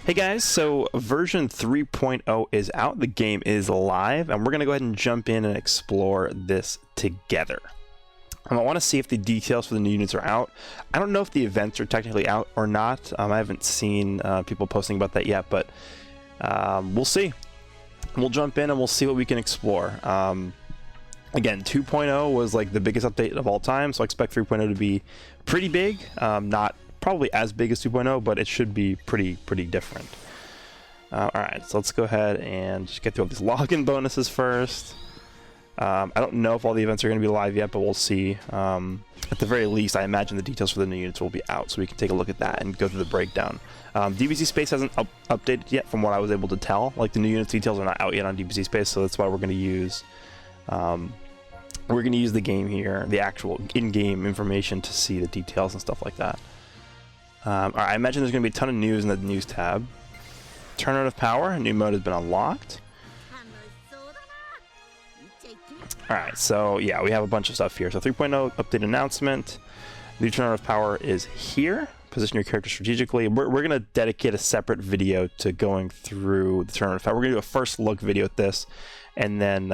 Hey guys, so version 3.0 is out, the game is live, and we're going to go ahead and jump in and explore this together. I want to see if the details for the new units are out. I don't know if the events are technically out or not. I haven't seen people posting about that yet, but we'll see. We'll jump in and we'll see what we can explore. Again, 2.0 was like the biggest update of all time, so I expect 3.0 to be pretty big. Not probably as big as 2.0, but it should be pretty different. Alright, so let's go ahead and just get through all these login bonuses first. I don't know if all the events are going to be live yet, but we'll see. At the very least, I imagine the details for the new units will be out, so we can take a look at that and go through the breakdown. DBC Space hasn't updated yet from what I was able to tell. Like, the new units details are not out yet on DBC Space, so that's why we're going to use the game here, the actual in-game information, to see the details and stuff like that. Alright, I imagine there's going to be a ton of news in the news tab. Tournament of Power, a new mode has been unlocked. Alright, so yeah, we have a bunch of stuff here. So 3.0 update announcement. New Tournament of Power is here. Position your character strategically. We're going to dedicate a separate video to going through the Tournament of Power. We're going to do a first look video at this, and then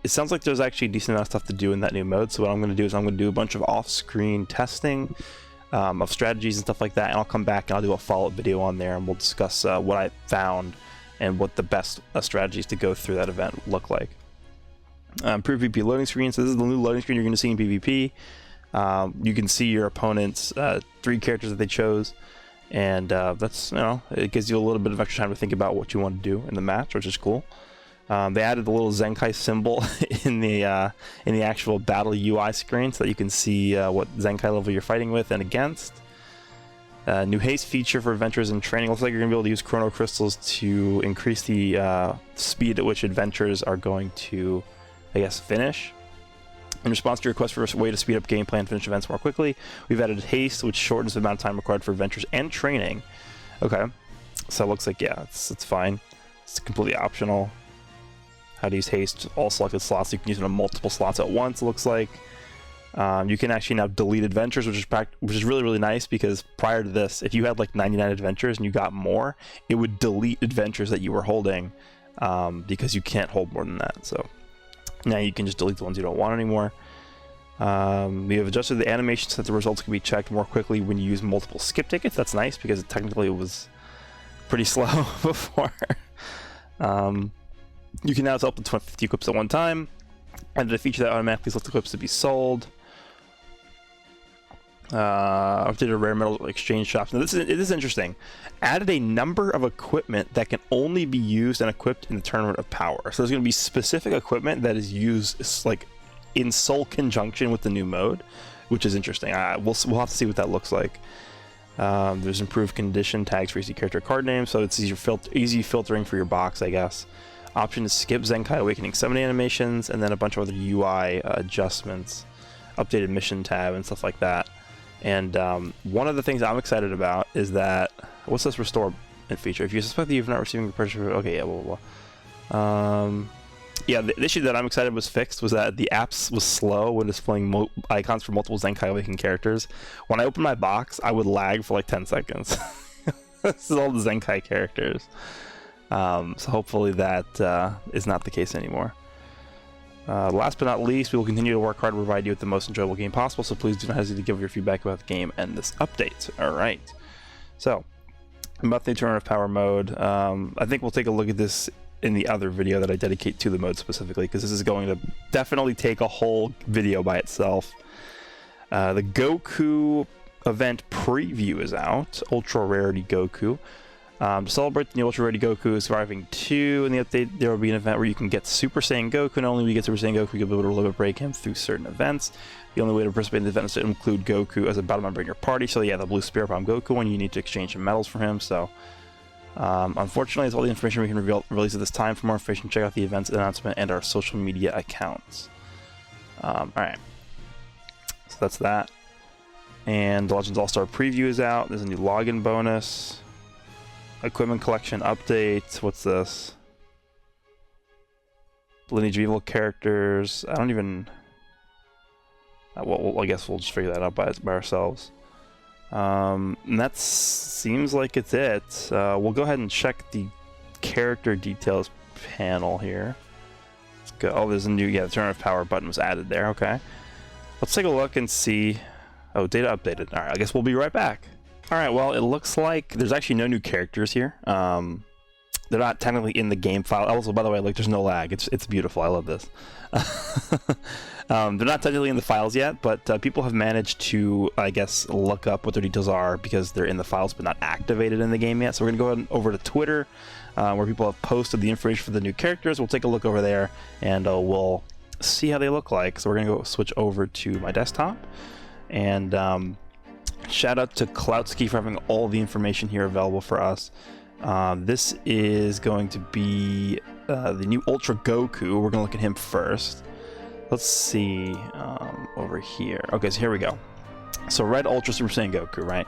it sounds like there's actually a decent amount of stuff to do in that new mode. So what I'm going to do is I'm going to do a bunch of off-screen testing of strategies and stuff like that, and I'll come back and I'll do a follow-up video on there, and we'll discuss what I found and what the best strategies to go through that event look like. PvP loading screen. So this is the new loading screen you're going to see in PvP. You can see your opponent's 3 characters that they chose, and that's, you know, it gives you a little bit of extra time to think about what you want to do in the match, which is cool. They added the little Zenkai symbol in the actual battle UI screen, so that you can see what Zenkai level you're fighting with and against. New haste feature for adventurers in training. Looks like you're going to be able to use chrono crystals to increase the speed at which adventurers are going to, I guess, finish. In response to your request for a way to speed up gameplay and finish events more quickly, we've added haste, which shortens the amount of time required for adventures and training. Okay, so it looks like, yeah, it's fine. It's completely optional. How to use haste, all selected slots. You can use it on multiple slots at once, it looks like. You can actually now delete adventures, which is really nice, because prior to this, if you had like 99 adventures and you got more, it would delete adventures that you were holding, because you can't hold more than that. So now you can just delete the ones you don't want anymore. We have adjusted the animation so that the results can be checked more quickly when you use multiple skip tickets. That's nice, because technically it was pretty slow before. You can now sell up to 50 equips at one time. Added a feature that automatically selects equips to be sold. Updated rare metal exchange shops. Now this is interesting. Added a number of equipment that can only be used and equipped in the Tournament of Power. So there's going to be specific equipment that is used like in sole conjunction with the new mode, which is interesting. We'll have to see what that looks like. There's improved condition tags for easy character card names, so it's easy filtering for your box, I guess. Option to skip Zenkai Awakening Summoning animations, and then a bunch of other UI adjustments, updated mission tab, and stuff like that. And one of the things I'm excited about is that, what's this restore feature? If you suspect that you've not receiving a purchase, okay, yeah, blah, blah, blah. Yeah, the issue that I'm excited was fixed was that the apps was slow when displaying icons for multiple Zenkai Awakening characters. When I opened my box, I would lag for like 10 seconds. This is all the Zenkai characters. So hopefully that is not the case anymore. Last but not least, we will continue to work hard to provide you with the most enjoyable game possible, so please do not hesitate to give your feedback about the game and this update. Alright, so about the Tournament of Power mode, I think we'll take a look at this in the other video that I dedicate to the mode specifically, because this is going to definitely take a whole video by itself. The Goku event preview is out, Ultra Rarity Goku. To celebrate the new Ultra Rarity Goku surviving 2 in the update, there will be an event where you can get Super Saiyan Goku, and only when you get Super Saiyan Goku you'll be able to limit break him through certain events. The only way to participate in the event is to include Goku as a battle member in your party. So yeah, the blue Spirit Bomb Goku one, you need to exchange some medals for him. So unfortunately, that's all the information we can release at this time. For more information, check out the events announcement and our social media accounts. Alright, so that's that. And the Legends All-Star preview is out. There's a new login bonus. Equipment collection update. What's this? Lineage of Evil characters. I don't even... well, I guess we'll just figure that out by ourselves. And that seems like it's it. We'll go ahead and check the character details panel here. Let's go. Oh, there's a new, the turn of power button was added there. Okay. Let's take a look and see. Oh, data updated. All right, I guess we'll be right back. All right, well, it looks like there's actually no new characters here. They're not technically in the game file. Also, by the way, like, there's no lag. It's beautiful. I love this. They're not technically in the files yet, but people have managed to, I guess, look up what their details are because they're in the files but not activated in the game yet. So we're going to go over to Twitter, where people have posted the information for the new characters. We'll take a look over there, and we'll see how they look like. So we're going to go switch over to my desktop. And shout out to Cloudsky for having all the information here available for us. This is going to be the new Ultra Goku. We're going to look at him first. Let's see over here. Okay, so here we go. So Red Ultra Super Saiyan Goku, right?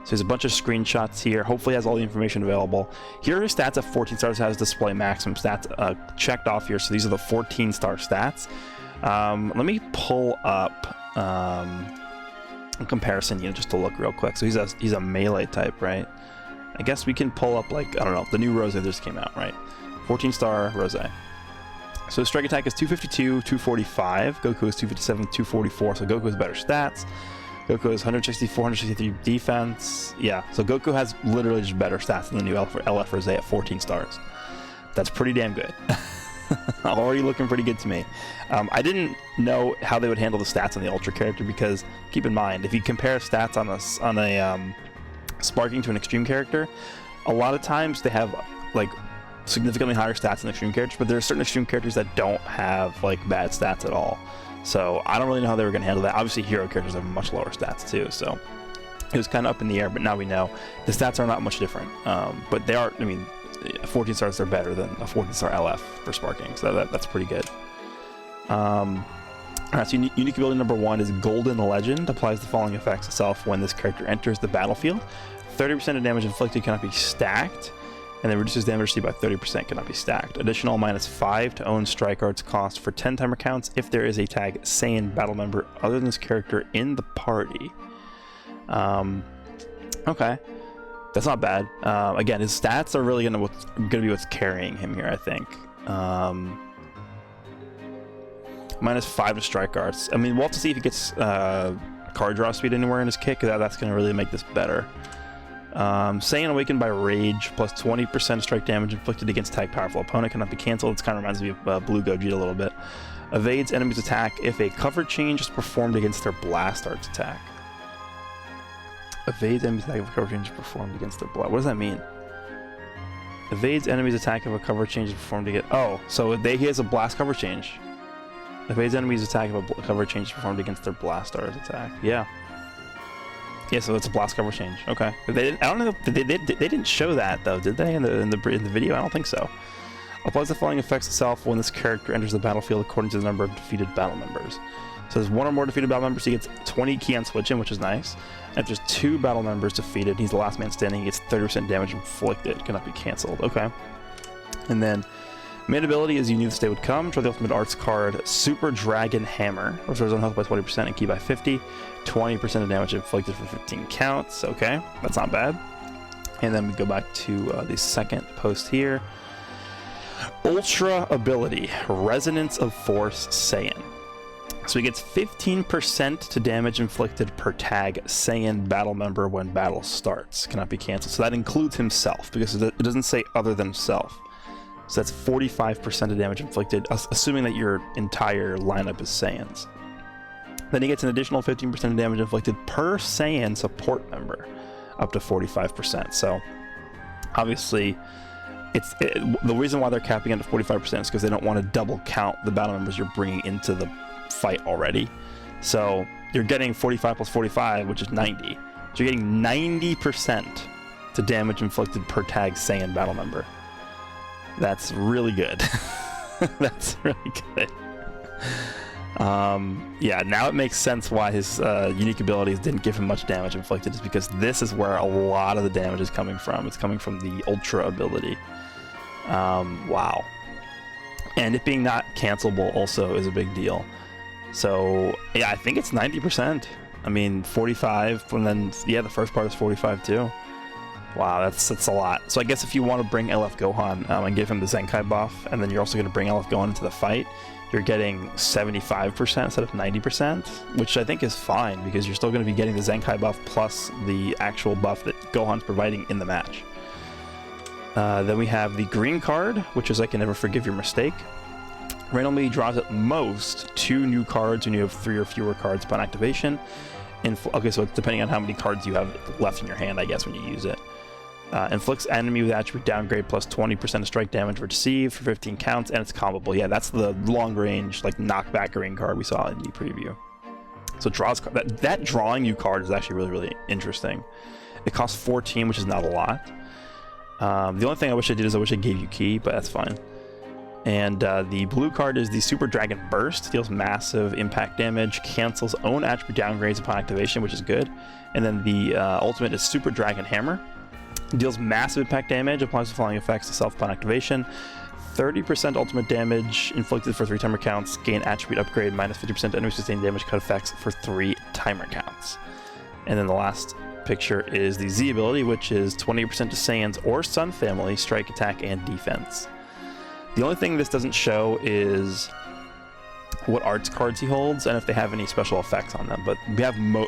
So there's a bunch of screenshots here. Hopefully has all the information available. Here are his stats at 14 stars. Has display maximum stats checked off here. So these are the 14-star stats. Let me pull up a comparison, just to look real quick. So he's a melee type, right? I guess we can pull up, like, I don't know, the new Rose that just came out, right? 14-star Rose. So his strike attack is 252, 245. Goku is 257, 244. So Goku has better stats. Goku has 164, 163 defense. Yeah, so Goku has literally just better stats than the new LF Rose at 14 stars. That's pretty damn good. Already looking pretty good to me. I didn't know how they would handle the stats on the Ultra character because, keep in mind, if you compare stats on a Sparking to an Extreme character, a lot of times they have like significantly higher stats than Extreme characters, but there are certain Extreme characters that don't have like bad stats at all. So I don't really know how they were going to handle that. Obviously, hero characters have much lower stats too, so it was kind of up in the air. But now we know the stats are not much different. But they are. I mean, 14 stars are better than a 14-star LF for Sparking, so that's pretty good. Alright, so unique ability number 1 is Golden Legend. Applies the following effects itself when this character enters the battlefield. 30% of damage inflicted cannot be stacked, and then reduces damage received by 30%, cannot be stacked. Additional -5 to own strike arts cost for 10 timer counts if there is a tag Saiyan battle member other than this character in the party. Okay. That's not bad. Again, his stats are really gonna be what's carrying him here, I think. -5 to strike arts. I mean, we'll have to see if he gets card draw speed anywhere in his kick. That's gonna really make this better. Saiyan awakened by rage, plus 20% strike damage inflicted against tag powerful opponent, cannot be cancelled. This kind of reminds me of Blue Gogeta a little bit. Evades enemy's attack if a cover change is performed against their blast arts attack. Evades enemy's attack if a cover change is performed against their blast. What does that mean? Evades enemy's attack if a cover change is performed against. Oh, so he has a blast cover change. Evades enemy's attack if a cover change is performed against their blast arts attack. Yeah. Yeah, so it's a blast cover change. Okay. I don't know. They didn't show that though, did they? In the video, I don't think so. Applies the following effects itself when this character enters the battlefield according to the number of defeated battle members. So there's 1 or more defeated battle members, he gets 20 key on switch in, which is nice. And if there's 2 battle members defeated, he's the last man standing, he gets 30% damage inflicted, cannot be cancelled. Okay. And then main ability is you knew this day would come. Draw the ultimate arts card, Super Dragon Hammer. Restores own health by 20% and key by 50. 20% of damage inflicted for 15 counts. Okay, that's not bad. And then we go back to the second post here. Ultra ability, Resonance of Force Saiyan. So he gets 15% to damage inflicted per tag Saiyan battle member when battle starts. Cannot be cancelled. So that includes himself, because it doesn't say other than himself. So that's 45% of damage inflicted, assuming that your entire lineup is Saiyans. Then he gets an additional 15% of damage inflicted per Saiyan support member, up to 45%. So obviously, the reason why they're capping it at 45% is because they don't want to double count the battle members you're bringing into the fight already. So you're getting 45 plus 45, which is 90. So you're getting 90% to damage inflicted per tag Saiyan battle member. That's really good. That's really good. Yeah, now it makes sense why his unique abilities didn't give him much damage inflicted, is because this is where a lot of the damage is coming from. It's coming from the Ultra ability. Wow. And it being not cancelable also is a big deal. So, yeah, I think it's 90%. I mean, 45, and then, yeah, the first part is 45 too. Wow, that's a lot. So I guess if you want to bring LF Gohan and give him the Zenkai buff, and then you're also going to bring LF Gohan into the fight, you're getting 75% instead of 90%, which I think is fine, because you're still going to be getting the Zenkai buff plus the actual buff that Gohan's providing in the match. Then we have the green card, which is I can never forgive your mistake. Randomly draws at most 2 new cards when you have 3 or fewer cards upon activation. Okay, so it's depending on how many cards you have left in your hand, I guess, when you use it. Inflicts enemy with attribute downgrade plus 20% of strike damage received for 15 counts, and it's combable. Yeah, that's the long range, like, knockback green card we saw in the preview. So draws that drawing you card is actually really, really interesting. It costs 14, which is not a lot. The only thing I wish I did is I wish I gave you key, but that's fine. And the blue card is the Super Dragon Burst. Deals massive impact damage, cancels own attribute downgrades upon activation, which is good. And then the ultimate is Super Dragon Hammer. Deals massive impact damage, applies the following effects to self upon activation. 30% ultimate damage inflicted for 3 timer counts. Gain attribute upgrade, minus 50% enemy sustained damage cut effects for 3 timer counts. And then the last picture is the Z ability, which is 20% to Saiyans or Sun family, strike, attack, and defense. The only thing this doesn't show is what arts cards he holds and if they have any special effects on them, but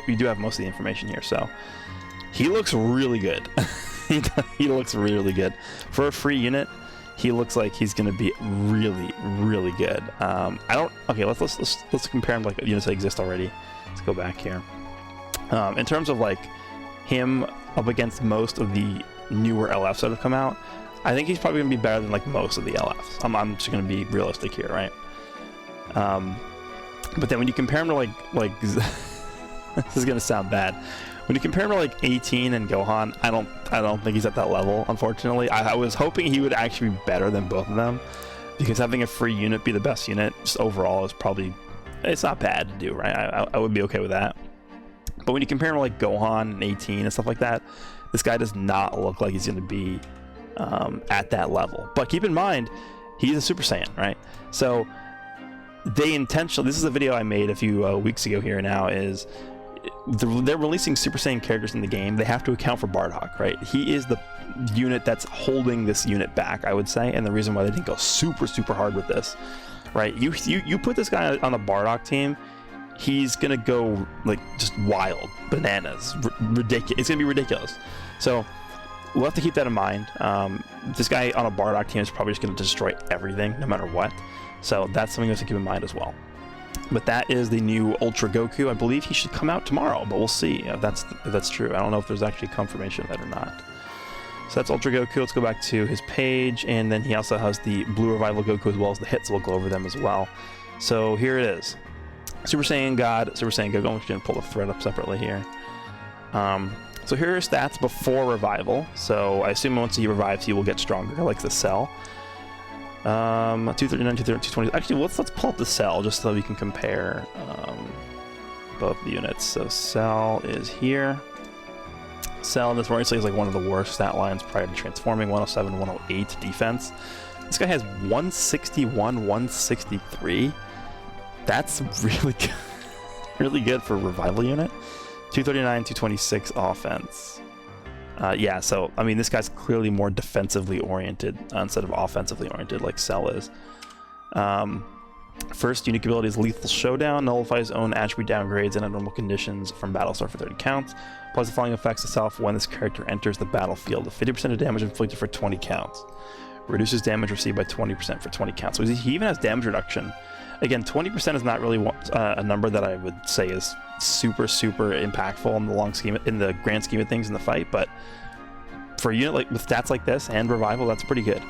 we do have most of the information here, so he looks really good. He looks really good. For a free unit, he looks like he's going to be really, really good. Okay, let's compare him to, like, units that exist already. Let's go back here. In terms of, like, him up against most of the newer LFs that have come out, I think he's probably going to be better than, like, most of the LFs. I'm just going to be realistic here, right? But then when you compare him to, like this is going to sound bad. When you compare him to, like, 18 and Gohan, I don't think he's at that level, unfortunately. I was hoping he would actually be better than both of them, because having a free unit be the best unit just overall is probably, it's not bad to do, right? I would be okay with that. But when you compare him to, like, Gohan and 18 and stuff like that, this guy does not look like he's going to be at that level. But keep in mind, he's a Super Saiyan, right? So they intentionally, this is a video I made a few weeks ago here now, is they're releasing Super Saiyan characters in the game. They have to account for Bardock, right? He is the unit that's holding this unit back, I would say, and the reason why they didn't go super, super hard with this, right? You put this guy on the Bardock team, he's gonna go, like, just wild, bananas, ridiculous. It's gonna be ridiculous. So we'll have to keep that in mind. This guy on a Bardock team is probably just gonna destroy everything, no matter what. So that's something we have to keep in mind as well. But that is the new Ultra Goku. I believe he should come out tomorrow, but we'll see if that's true. I don't know if there's actually confirmation of that or not. So that's Ultra Goku. Let's go back to his page, and then he also has the Blue Revival Goku as well as the hits. We'll go over them as well. So here it is. Super Saiyan God, Super Saiyan Goku. I'm just going to pull the thread up separately here. So here are his stats before revival. So I assume once he revives, he will get stronger, like the Cell. 239, 220. Actually, let's pull up the Cell just so we can compare both the units. So Cell is here. Cell in this obviously is like one of the worst stat lines prior to transforming. 107, 108 defense. This guy has 161, 163. That's really good. Really good for a revival unit. 239, 226 offense. Yeah, so, I mean, this guy's clearly more defensively oriented instead of offensively oriented like Cell is. First unique ability is Lethal Showdown. Nullifies own attribute downgrades and abnormal conditions from battle start for 30 counts. Applies the following effects to self when this character enters the battlefield. 50% of damage inflicted for 20 counts. Reduces damage received by 20% for 20 counts. So he even has damage reduction. Again, 20% is not really a number that I would say is super, super impactful in the grand scheme of things in the fight, but for a unit like with stats like this and revival, that's pretty good.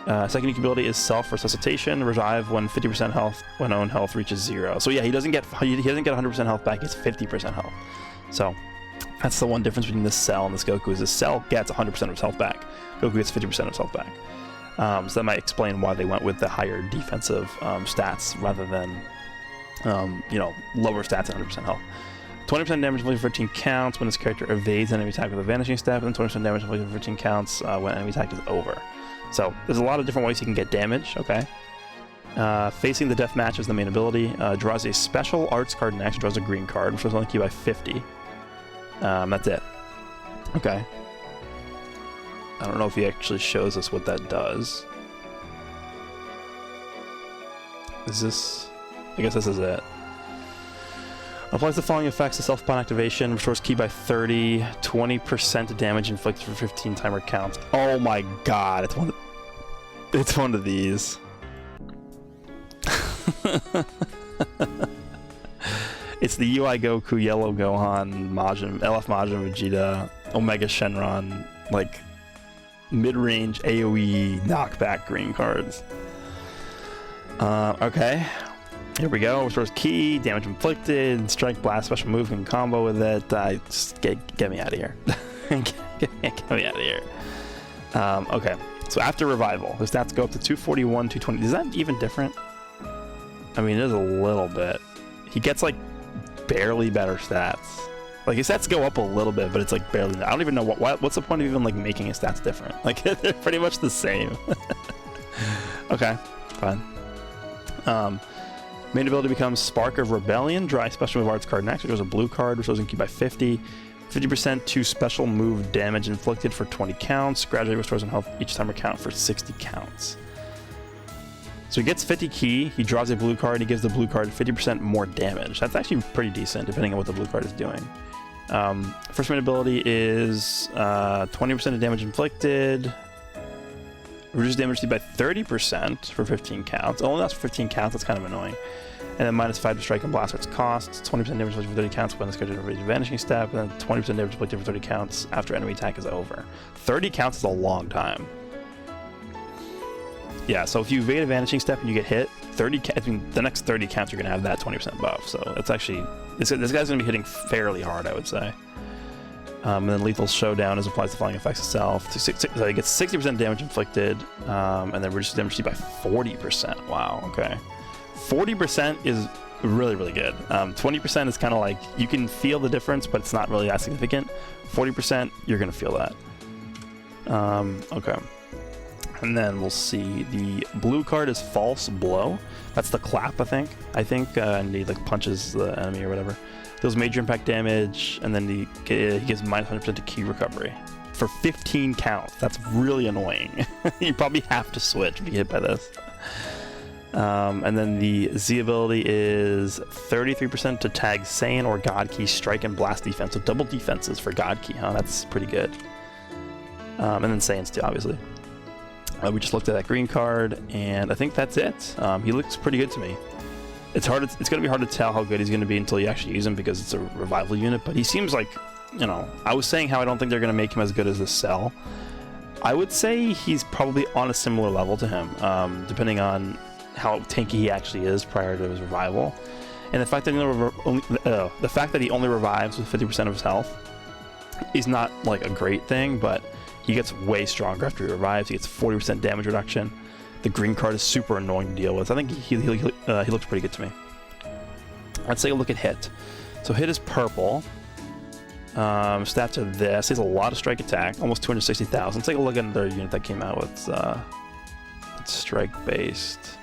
Second unique ability is self-resuscitation. Revive when 50% health when own health reaches 0. So yeah, he doesn't get 100% health back, he's 50% health. So that's the one difference between this Cell and this Goku, is this Cell gets 100% of his health back. Goku gets 50% of his health back. So that might explain why they went with the higher defensive stats rather than, lower stats and 100% health. 20% damage inflicted for 13 counts when this character evades an enemy attack with a vanishing step, and 20% damage inflicted for 13 counts when enemy attack is over. So there's a lot of different ways you can get damage, okay? Facing the death match is the main ability. Draws a special arts card next, draws a green card, which was only key by 50. That's it. Okay. I don't know if he actually shows us what that does. Is this... I guess this is it. Applies the following effects to self-spawn activation. Restores key by 30. 20% damage inflicted for 15 timer counts. Oh my god, it's one of these. It's the UI Goku, Yellow Gohan, Majin, LF Majin Vegeta, Omega Shenron, like mid-range AoE knockback green cards. Okay. Here we go. Restores key, damage inflicted, strike, blast, special move, can combo with it. Just get me out of here. get me out of here. Okay. So after revival, the stats go up to 241, 220. Is that even different? I mean, it is a little bit. He gets like barely better stats. Like his stats go up a little bit, but it's like barely. I don't even know what's the point of even like making his stats different. Like they're pretty much the same. Okay, fine. Main ability becomes Spark of Rebellion. Dry special move arts card next, which was a blue card, which was in key by 50. 50% to special move damage inflicted for 20 counts. Gradually restores in health each timer count for 60 counts. So he gets 50 key, he draws a blue card, he gives the blue card 50% more damage. That's actually pretty decent, depending on what the blue card is doing. First main ability is 20% of damage inflicted. Reduce damage by 30% for 15 counts. Only that's for 15 counts, that's kind of annoying. And then -5 to strike and blast its costs. 20% damage inflicted for 30 counts when the scheduled vanishing step, and then 20% damage inflicted for 30 counts after enemy attack is over. 30 counts is a long time. Yeah, so if you evade a vanishing step and you get hit, the next 30 counts you're gonna have that 20% buff. So it's actually this guy's gonna be hitting fairly hard, I would say. And then Lethal Showdown applies the following effects itself. So he gets 60% damage inflicted, and then reduces damage by 40%. Wow, okay. 40% is really, really good. 20% is kind of like, you can feel the difference, but it's not really that significant. 40%, you're going to feel that. Okay. And then we'll see the blue card is False Blow. That's the clap, I think. And he like punches the enemy or whatever. Deals major impact damage, and then he gives -100% to key recovery for 15 counts. That's really annoying. You probably have to switch if you get hit by this. And then the Z ability is 33% to tag Saiyan or God Key, strike, and blast defense. So double defenses for God Key, huh? That's pretty good. And then Saiyans too, obviously. We just looked at that green card, and I think that's it. He looks pretty good to me. It's going to be hard to tell how good he's going to be until you actually use him because it's a revival unit, but he seems like, you know, I was saying how I don't think they're going to make him as good as this Cell. I would say he's probably on a similar level to him, depending on how tanky he actually is prior to his revival. And the fact that he only revives with 50% of his health is not like a great thing, but he gets way stronger after he revives. He gets 40% damage reduction. The green card is super annoying to deal with. I think he looks pretty good to me. Let's take a look at hit. So hit is purple. Stats are this. He has a lot of strike attack, almost 260,000. Let's take a look at another unit that came out with strike based.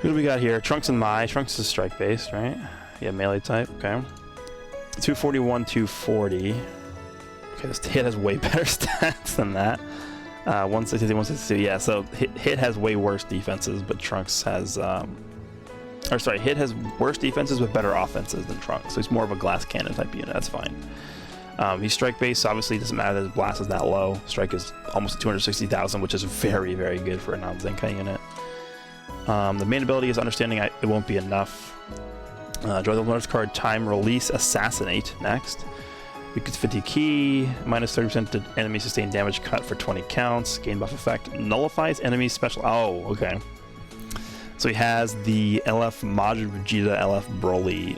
Who do we got here? Trunks and Mai. Trunks is strike based, right? Yeah, melee type. Okay. 241, 240. Okay, this hit has way better stats than that. 163, 162, yeah, so hit has way worse defenses, but Trunks has, hit has worse defenses with better offenses than Trunks, so he's more of a glass cannon type unit, that's fine. He's strike based, so obviously it doesn't matter that his blast is that low. Strike is almost 260,000, which is very, very good for a non-Zenkai unit. The main ability is Understanding It Won't Be Enough. Draw the bonus card Time Release Assassinate next. Because 50 key, -30% to enemy sustained damage cut for 20 counts. Gain buff effect nullifies enemy special. Oh, okay. So he has the LF Majin Vegeta, LF Broly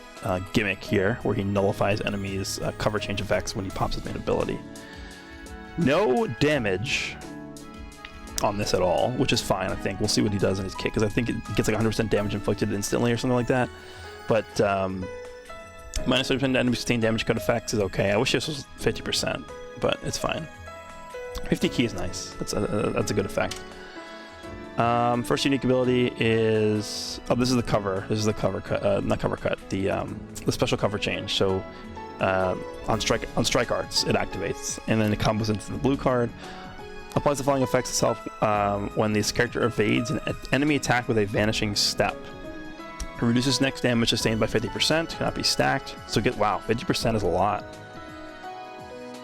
gimmick here, where he nullifies enemies' cover change effects when he pops his main ability. No damage on this at all, which is fine, I think. We'll see what he does in his kit, because I think it gets like 100% damage inflicted instantly or something like that. But, -30% enemy sustained damage cut effects is okay. I wish this was 50%, but it's fine. 50 key is nice. That's a good effect. First unique ability is, oh, this is the cover. This is the cover cut, not cover cut. The special cover change. So on strike arts, it activates, and then it combos into the blue card. Applies the following effects itself when this character evades an enemy attack with a vanishing step. It reduces next damage sustained by 50%. Cannot be stacked. So wow, 50% is a lot.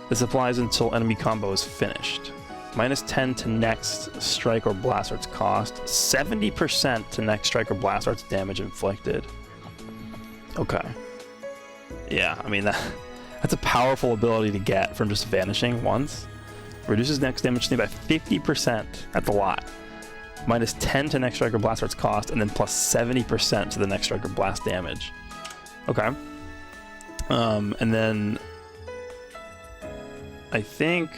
This applies until enemy combo is finished. -10 to next strike or blast arts cost. 70% to next strike or blast arts damage inflicted. Okay. Yeah, I mean that's a powerful ability to get from just vanishing once. Reduces next damage by 50%. That's a lot. -10 to next strike or blast arts cost, and then plus 70% to the next strike or blast damage. Okay. And then I think,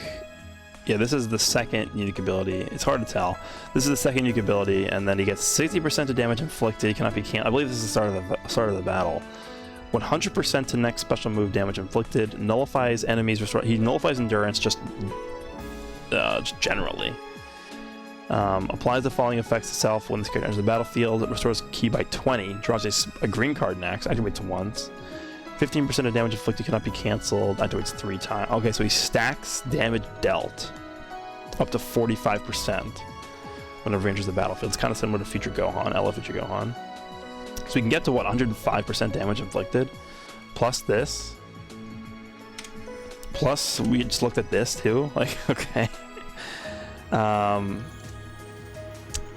yeah, this is the second unique ability. It's hard to tell. This is the second unique ability, and then he gets 60% of damage inflicted. He cannot be I believe this is the start of the battle. 100% to next special move damage inflicted. Nullifies enemies. He nullifies endurance just generally. Applies the following effects itself when this character enters the battlefield. It restores ki by 20. Draws a green card next. Activates once. 15% of damage inflicted cannot be cancelled. Activates 3 times. Okay, so he stacks damage dealt up to 45% whenever he enters the battlefield. It's kind of similar to Future Gohan, Ella Future Gohan. So we can get to what, 105% damage inflicted, plus this. Plus, we just looked at this too. Like, okay.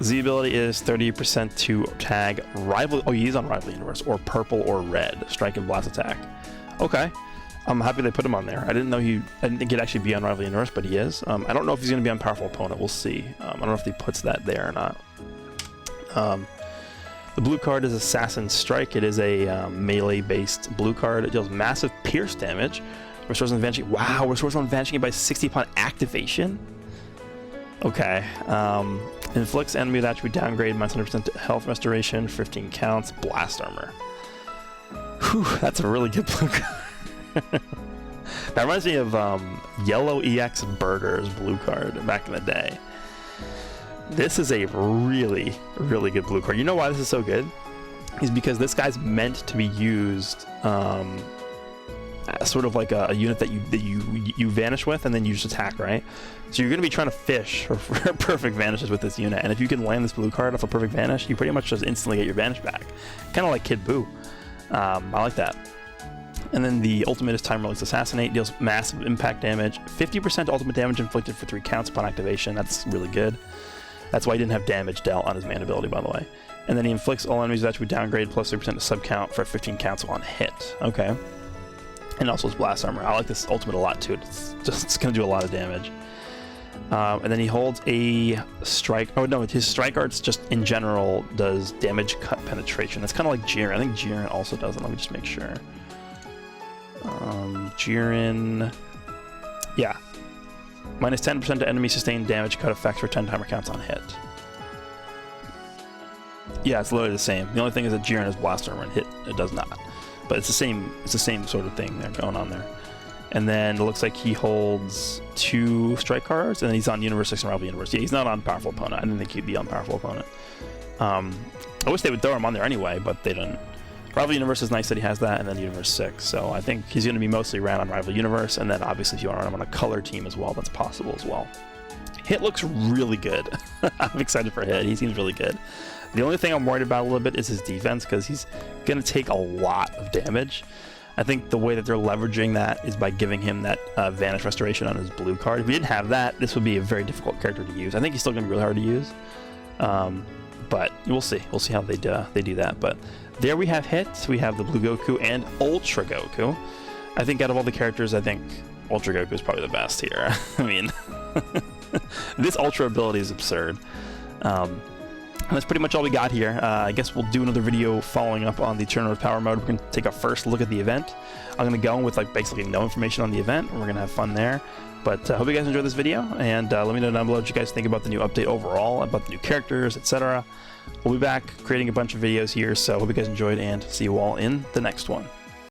Z ability is 30% to tag rival. Oh, he's on Rival Universe or purple or red. Strike and blast attack. Okay. I'm happy they put him on there. I didn't think he'd actually be on Rival Universe, but he is. I don't know if he's going to be on Powerful Opponent. We'll see. I don't know if he puts that there or not. The blue card is Assassin Strike. It is a melee-based blue card. It deals massive pierce damage. Restores on vanishing. Wow, restores on vanishing by 60 upon activation. Okay. Inflicts enemy with attribute downgrade, -100% health restoration, 15 counts, blast armor. Whew, that's a really good blue card. That reminds me of Yellow EX Burger's blue card back in the day. This is a really, really good blue card. You know why this is so good? Is because this guy's meant to be used sort of like a unit that you vanish with and then you just attack, right? So you're going to be trying to fish for perfect vanishes with this unit, and if you can land this blue card off a perfect vanish, you pretty much just instantly get your vanish back. Kind of like Kid Buu. I like that. And then the ultimate is Time Release Assassinate, deals massive impact damage, 50% ultimate damage inflicted for 3 counts upon activation. That's really good. That's why he didn't have damage dealt on his man ability, by the way. And then he inflicts all enemies with attribute downgrade plus 3% sub count for 15 counts on hit. Okay. And also his blast armor. I like this ultimate a lot too. It's going to do a lot of damage. And then he holds a strike. Oh no, his strike arts just in general does damage cut penetration. That's kind of like Jiren. I think Jiren also does it. Let me just make sure. Jiren. Yeah. -10% to enemy sustained damage cut effects for 10 timer counts on hit. Yeah, it's literally the same. The only thing is that Jiren has blast armor and hit it does not. But it's the same sort of thing there going on there. And then it looks like he holds 2 strike cards, and then he's on Universe 6 and Rival Universe. Yeah, he's not on Powerful Opponent. I didn't think he'd be on Powerful Opponent. I wish they would throw him on there anyway, but they didn't. Rival Universe is nice that he has that, and then Universe 6. So I think he's going to be mostly ran on Rival Universe, and then obviously if you want to run him on a color team as well, that's possible as well. Hit looks really good. I'm excited for Hit. He seems really good. The only thing I'm worried about a little bit is his defense, because he's going to take a lot of damage. I think the way that they're leveraging that is by giving him that Vanish Restoration on his blue card. If we didn't have that, this would be a very difficult character to use. I think he's still going to be really hard to use. But we'll see. We'll see how they do that. But there we have hits. We have the Blue Goku and Ultra Goku. I think out of all the characters, I think Ultra Goku is probably the best here. I mean, this Ultra ability is absurd. And that's pretty much all we got here. I guess we'll do another video following up on the Tournament of Power mode. We're going to take a first look at the event. I'm going to go in with like basically no information on the event, and we're going to have fun there. But I hope you guys enjoyed this video, and let me know down below what you guys think about the new update overall, about the new characters, etc. We'll be back creating a bunch of videos here, so hope you guys enjoyed, and see you all in the next one.